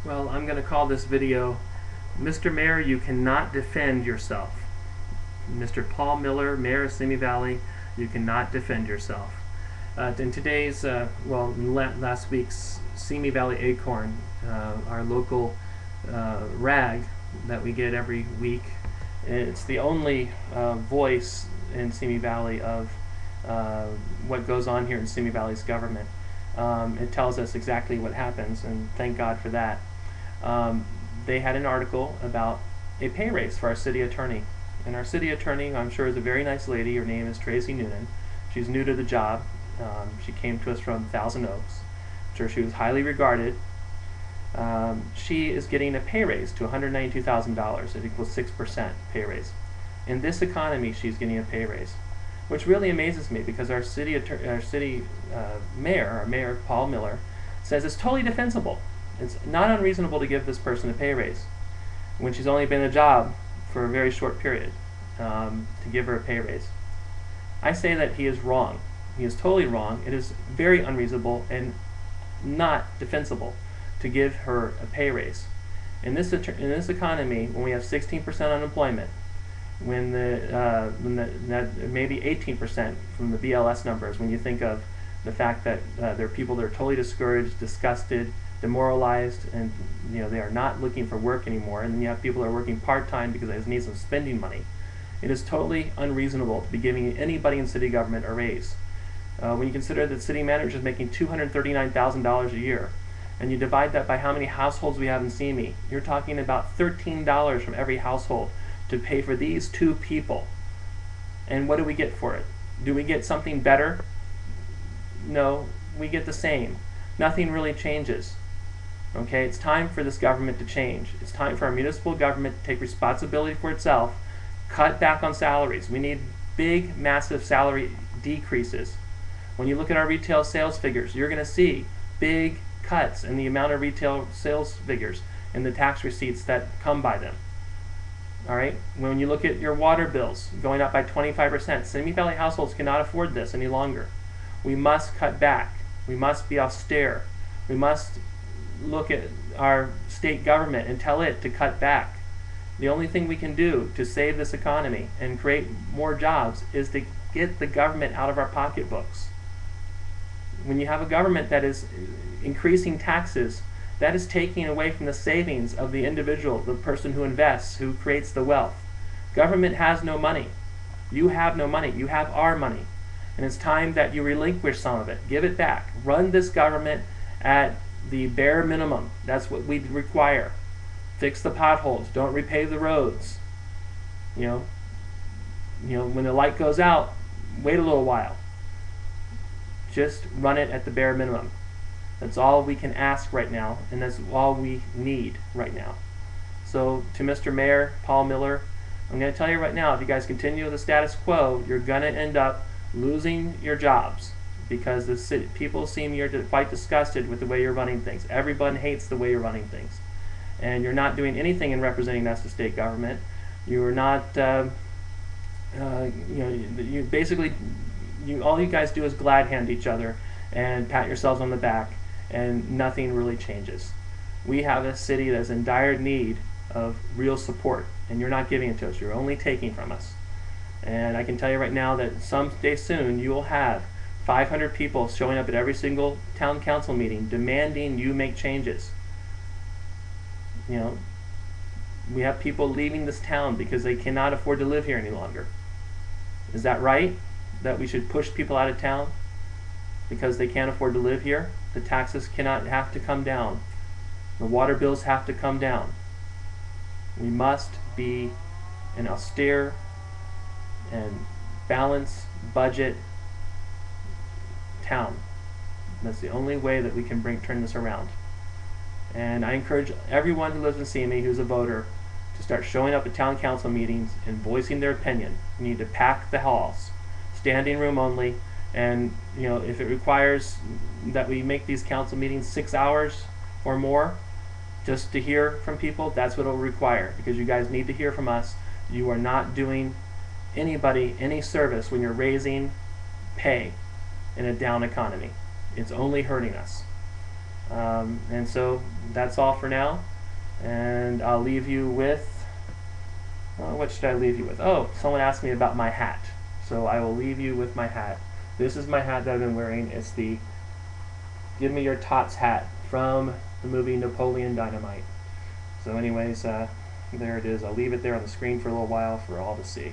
Well, I'm going to call this video, Mr. Mayor, you cannot defend yourself. Mr. Paul Miller, Mayor of Simi Valley, you cannot defend yourself. In today's, last week's Simi Valley Acorn, our local rag that we get every week, it's the only voice in Simi Valley of what goes on here in Simi Valley's government. It tells us exactly what happens, and thank God for that. They had an article about a pay raise for our city attorney. And our city attorney, I'm sure, is a very nice lady. Her name is Tracy Noonan. She's new to the job. She came to us from Thousand Oaks. I'm sure she was highly regarded. She is getting a pay raise to $192,000. It equals 6% pay raise. In this economy, she's getting a pay raise, which really amazes me because our city mayor, Paul Miller, says it's totally defensible. It's not unreasonable to give this person a pay raise when she's only been in a job for a very short period, to give her a pay raise. I say that he is wrong. He is totally wrong. It is very unreasonable and not defensible to give her a pay raise. In this economy, when we have 16% unemployment, when maybe 18% from the BLS numbers, when you think of the fact that there are people that are totally discouraged, disgusted, demoralized, and they are not looking for work anymore, and then you have people that are working part-time because they just need some spending money. It is totally unreasonable to be giving anybody in city government a raise. When you consider that city manager is making $239,000 a year, and you divide that by how many households we have in Simi, you're talking about $13 from every household to pay for these two people. And what do we get for it? Do we get something better? No, we get the same. Nothing really changes. Okay, it's time for this government to change. It's time for our municipal government to take responsibility for itself, cut back on salaries. We need big, massive salary decreases. When you look at our retail sales figures, you're going to see big cuts in the amount of retail sales figures and the tax receipts that come by them. All right. When you look at your water bills going up by 25%, Simi Valley households cannot afford this any longer. We must cut back. We must be austere. We must look at our state government and tell it to cut back. The only thing we can do to save this economy and create more jobs is to get the government out of our pocketbooks. When you have a government that is increasing taxes, that is taking away from the savings of the individual, the person who invests, who creates the wealth. Government has no money. You have no money. You have our money. And it's time that you relinquish some of it. Give it back. Run this government at the bare minimum. That's what we require. Fix the potholes. Don't repave the roads. When the light goes out, wait a little while. Just run it at the bare minimum. That's all we can ask right now, and that's all we need right now. So to Mr. Mayor Paul Miller, I'm going to tell you right now, if you guys continue the status quo, you're going to end up losing your jobs because the people seem you're quite disgusted with the way you're running things. Everyone hates the way you're running things, and you're not doing anything in representing us, the state government. You are not. You basically, all you guys do is glad hand each other and pat yourselves on the back, and nothing really changes. We have a city that's in dire need of real support, and you're not giving it to us. You're only taking from us. And I can tell you right now that someday soon you will have 500 people showing up at every single town council meeting demanding you make changes. We have people leaving this town because they cannot afford to live here any longer. Is that right? That we should push people out of town because they can't afford to live here? The taxes have to come down. The water bills have to come down. We must be an austere and balanced budget town. That's the only way that we can turn this around. And I encourage everyone who lives in Simi who's a voter to start showing up at town council meetings and voicing their opinion. We need to pack the halls, standing room only, and if it requires that we make these council meetings 6 hours or more just to hear from people, that's what it will require, because you guys need to hear from us. You are not doing anybody any service when you're raising pay in a down economy. It's only hurting us. And so that's all for now. And I'll leave you with, what should I leave you with? Oh, someone asked me about my hat. So I will leave you with my hat. This is my hat that I've been wearing. It's the Give Me Your Tots hat from the movie Napoleon Dynamite. So anyways, there it is. I'll leave it there on the screen for a little while for all to see.